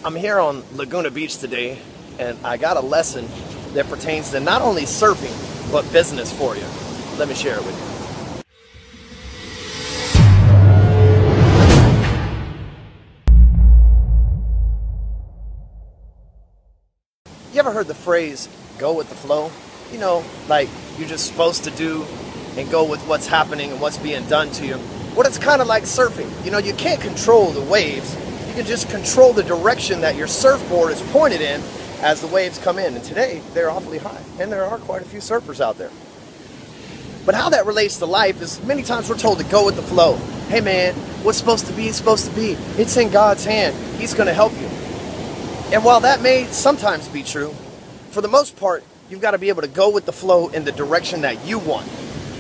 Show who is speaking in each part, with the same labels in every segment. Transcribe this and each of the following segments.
Speaker 1: I'm here on Laguna Beach today, and I got a lesson that pertains to not only surfing, but business for you. Let me share it with you. You ever heard the phrase, go with the flow? You know, like you're just supposed to do and go with what's happening and what's being done to you. Well, it's kind of like surfing. You know, you can't control the waves. You can just control the direction that your surfboard is pointed in as the waves come in. And today, they're awfully high. And there are quite a few surfers out there. But how that relates to life is many times we're told to go with the flow. Hey man, what's supposed to be is supposed to be. It's in God's hand. He's going to help you. And while that may sometimes be true, for the most part, you've got to be able to go with the flow in the direction that you want.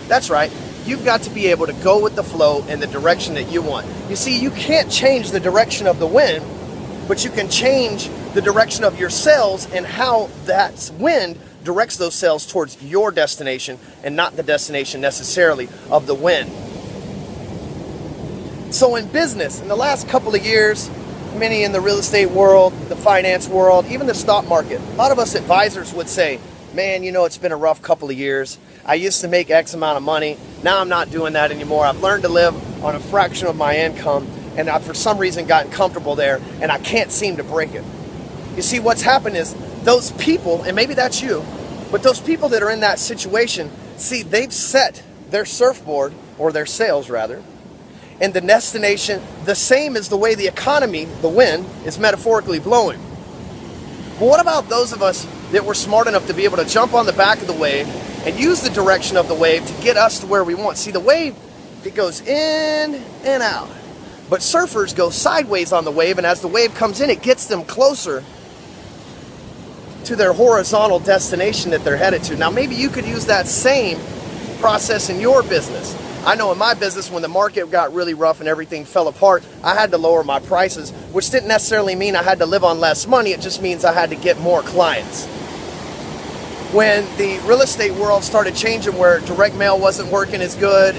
Speaker 1: That's right. You've got to be able to go with the flow in the direction that you want. You see, you can't change the direction of the wind, but you can change the direction of your sails and how that wind directs those sails towards your destination and not the destination necessarily of the wind. So in business, in the last couple of years, many in the real estate world, the finance world, even the stock market, a lot of us advisors would say, man, you know, it's been a rough couple of years. I used to make X amount of money. Now I'm not doing that anymore. I've learned to live on a fraction of my income, and I've for some reason gotten comfortable there, and I can't seem to break it. You see, what's happened is those people, and maybe that's you, but those people that are in that situation, see, they've set their surfboard, or their sails rather, and the destination the same as the way the economy, the wind, is metaphorically blowing. But what about those of us that were smart enough to be able to jump on the back of the wave and use the direction of the wave to get us to where we want? See, the wave, it goes in and out. But surfers go sideways on the wave, and as the wave comes in, it gets them closer to their horizontal destination that they're headed to. Now, maybe you could use that same process in your business. I know in my business, when the market got really rough and everything fell apart, I had to lower my prices, which didn't necessarily mean I had to live on less money. It just means I had to get more clients. When the real estate world started changing, where direct mail wasn't working as good,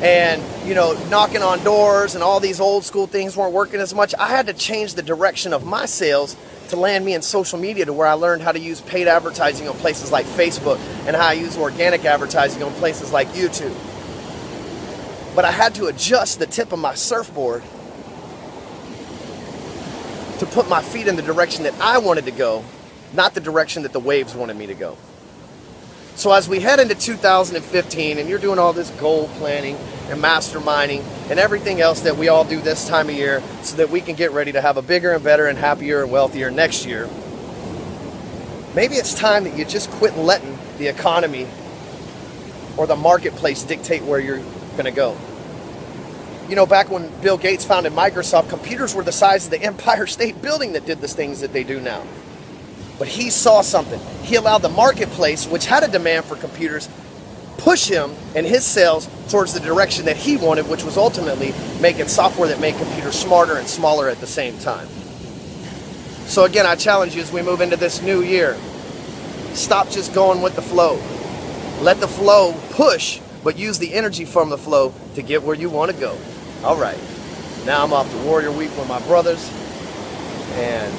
Speaker 1: and, you know, knocking on doors and all these old school things weren't working as much, I had to change the direction of my sales to land me in social media, to where I learned how to use paid advertising on places like Facebook and how I use organic advertising on places like YouTube. But I had to adjust the tip of my surfboard to put my feet in the direction that I wanted to go, not the direction that the waves wanted me to go. So as we head into 2015, and you're doing all this goal planning and masterminding and everything else that we all do this time of year so that we can get ready to have a bigger and better and happier and wealthier next year, maybe it's time that you just quit letting the economy or the marketplace dictate where you're going to go. You know, back when Bill Gates founded Microsoft, computers were the size of the Empire State Building that did the things that they do now. But he saw something. He allowed the marketplace, which had a demand for computers, push him and his sales towards the direction that he wanted, which was ultimately making software that made computers smarter and smaller at the same time. So again, I challenge you as we move into this new year, stop just going with the flow. Let the flow push, but use the energy from the flow to get where you want to go. All right, now I'm off to Warrior Week with my brothers, and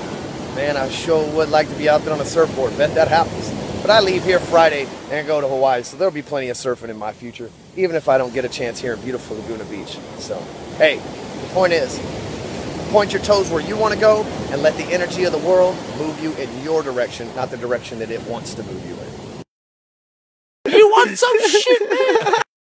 Speaker 1: man, I sure would like to be out there on a surfboard. Bet that happens. But I leave here Friday and go to Hawaii, so there'll be plenty of surfing in my future, even if I don't get a chance here in beautiful Laguna Beach. So, hey, the point is, point your toes where you want to go and let the energy of the world move you in your direction, not the direction that it wants to move you in.
Speaker 2: You want some shit, man?